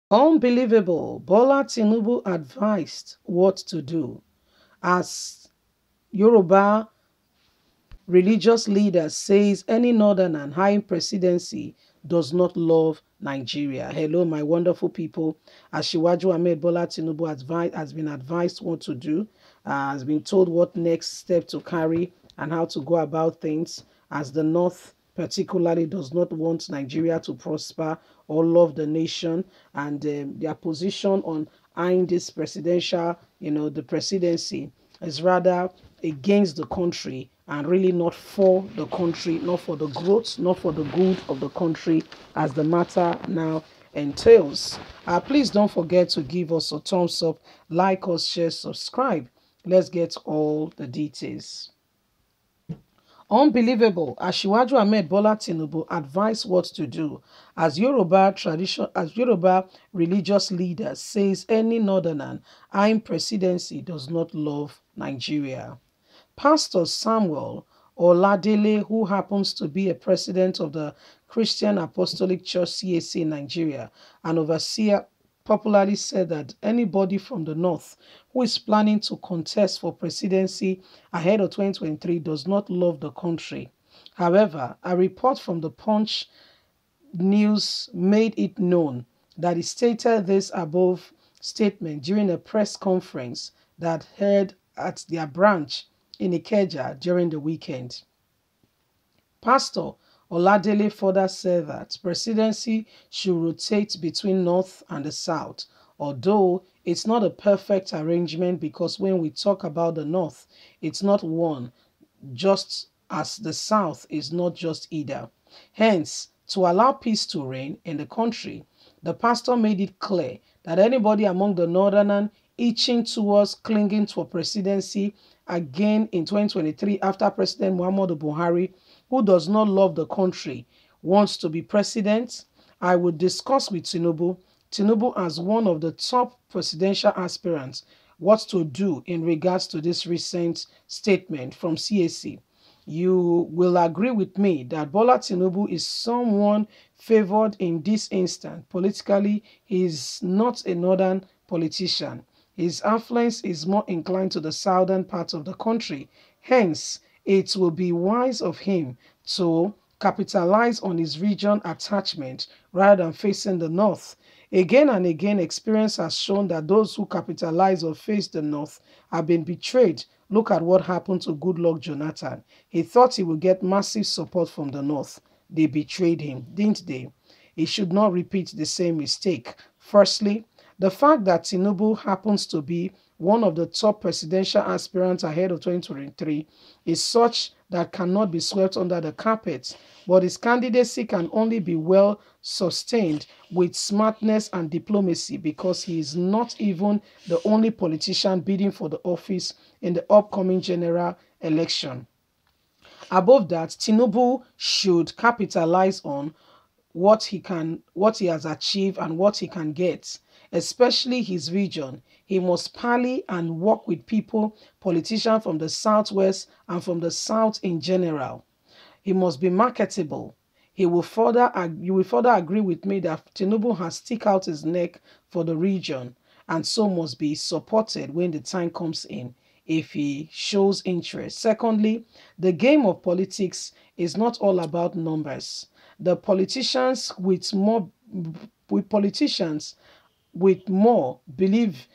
Unbelievable. Bola Tinubu advised what to do as Yoruba religious leader says any northern and high presidency does not love Nigeria. Hello, my wonderful people. Asiwaju Ahmed Bola Tinubu has been advised what to do, has been told what next step to carry and how to go about things, as the North particularly does not want Nigeria to prosper or love the nation, and their position on eyeing this presidential, the presidency is rather against the country and really not for the country, not for the growth, not for the good of the country, as the matter now entails. Please don't forget to give us a thumbs up, like us, share, subscribe. Let's get all the details. Unbelievable. Asiwaju Ahmed Bola Tinubu advised what to do as Yoruba religious leader says any northern and Aim presidency does not love Nigeria. Pastor Samuel Oladele, who happens to be a president of the Christian Apostolic Church CAC in Nigeria, an overseer, popularly said that anybody from the north who is planning to contest for presidency ahead of 2023 does not love the country. However, a report from the Punch News made it known that he stated this above statement during a press conference that held at their branch in Ikeja during the weekend. Pastor Oladele further said that presidency should rotate between North and the South, although it's not a perfect arrangement because when we talk about the North, it's not one, just as the South is not just either. Hence, to allow peace to reign in the country, the pastor made it clear that anybody among the northerners itching towards clinging to a presidency again in 2023 after President Muhammadu Buhari, who does not love the country, wants to be president, I would discuss with Tinubu. Tinubu as one of the top presidential aspirants what to do in regards to this recent statement from CAC. You will agree with me that Bola Tinubu is someone favored in this instant. Politically, he is not a northern politician. His influence is more inclined to the southern part of the country. Hence, it will be wise of him to capitalize on his region attachment rather than facing the north. Again and again, experience has shown that those who capitalize or face the north have been betrayed. Look at what happened to Goodluck Jonathan. He thought he would get massive support from the north. They betrayed him, didn't they? He should not repeat the same mistake. Firstly, the fact that Tinubu happens to be one of the top presidential aspirants ahead of 2023 is such that cannot be swept under the carpet, but his candidacy can only be well sustained with smartness and diplomacy because he is not even the only politician bidding for the office in the upcoming general election. Above that, Tinubu should capitalize on what he has achieved and what he can get, especially his region. He must parley and work with people, politicians from the southwest and from the south in general. He must be marketable. You will further agree with me that Tinubu has stick out his neck for the region and so must be supported when the time comes in if he shows interest. Secondly, the game of politics is not all about numbers. The politicians with more believe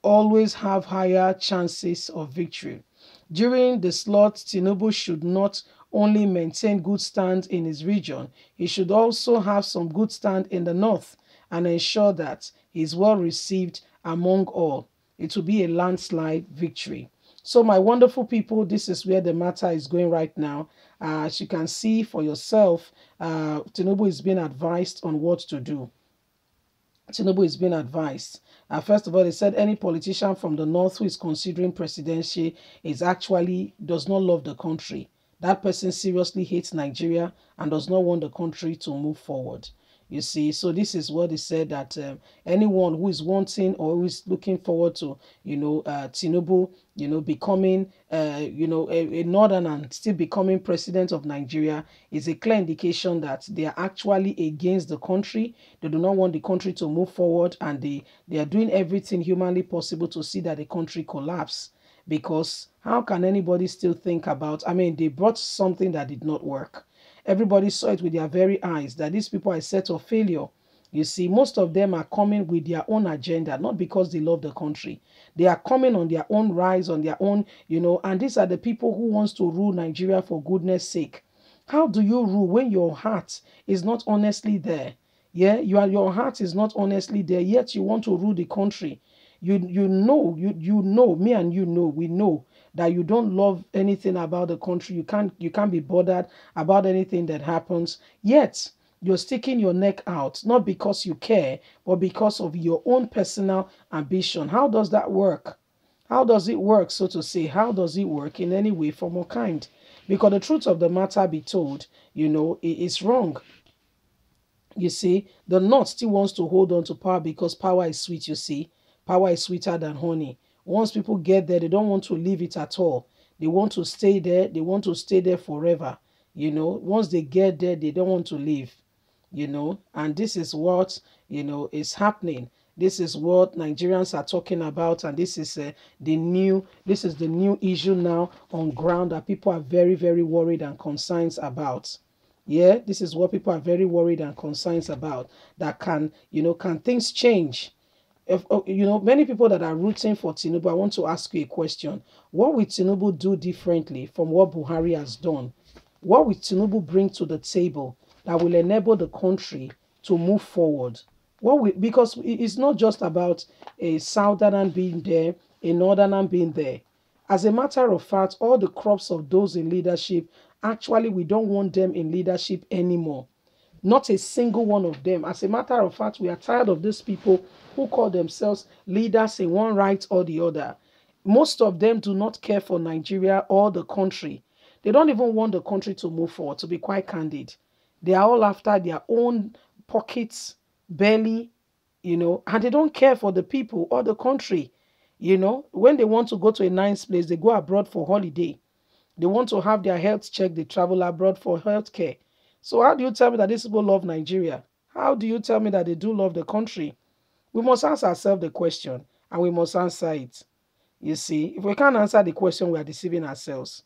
always have higher chances of victory. During the slot, Tinubu should not only maintain good stand in his region, he should also have some good stand in the north and ensure that he is well received among all. It will be a landslide victory. So my wonderful people, this is where the matter is going right now. As you can see for yourself, Tinubu is being advised on what to do. Tinubu is being advised. First of all, they said any politician from the north who is considering presidency does not love the country. That person seriously hates Nigeria and does not want the country to move forward. You see, so this is what he said, that anyone who is wanting or who is looking forward to, Tinubu, becoming, a northern and still becoming president of Nigeria is a clear indication that they are actually against the country. They do not want the country to move forward, and they are doing everything humanly possible to see that the country collapse. Because how can anybody still think about, I mean, they brought something that did not work. Everybody saw it with their very eyes that these people are a set of failure. You see, most of them are coming with their own agenda, not because they love the country. They are coming on their own rise, on their own, and these are the people who wants to rule Nigeria for goodness sake. How do you rule when your heart is not honestly there? Yeah, your heart is not honestly there, yet you want to rule the country. You know, me and you know, we know that you don't love anything about the country. You can't be bothered about anything that happens. Yet you're sticking your neck out, not because you care, but because of your own personal ambition. How does that work? How does it work, so to say? How does it work in any way, form, or kind? Because the truth of the matter be told, it is wrong. You see, the North still wants to hold on to power because power is sweet, you see. Power is sweeter than honey. Once people get there, they don't want to leave it at all. They want to stay there. They want to stay there forever. Once they get there, they don't want to leave. And this is what, is happening. This is what Nigerians are talking about, and this is the new issue now on ground that people are very, very worried and concerned about. Yeah, this is what people are very worried and concerned about. That can things change? If, many people that are rooting for Tinubu, I want to ask you a question. What will Tinubu do differently from what Buhari has done? What will Tinubu bring to the table that will enable the country to move forward? Because it's not just about a southerner being there, a northerner being there. As a matter of fact, all the crops of those in leadership, actually, we don't want them in leadership anymore. Not a single one of them. As a matter of fact, we are tired of these people who call themselves leaders in one right or the other. Most of them do not care for Nigeria or the country. They don't even want the country to move forward, to be quite candid. They are all after their own pockets, belly, and they don't care for the people or the country. When they want to go to a nice place, they go abroad for holiday. They want to have their health checked, they travel abroad for health care. So how do you tell me that these people love Nigeria? How do you tell me that they do love the country? We must ask ourselves the question, and we must answer it. You see, if we can't answer the question, we are deceiving ourselves.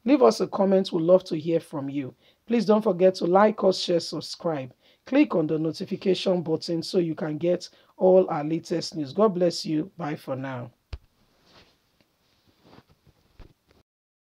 Leave us a comment. We'd love to hear from you. Please don't forget to like us, share, subscribe. Click on the notification button so you can get all our latest news. God bless you. Bye for now.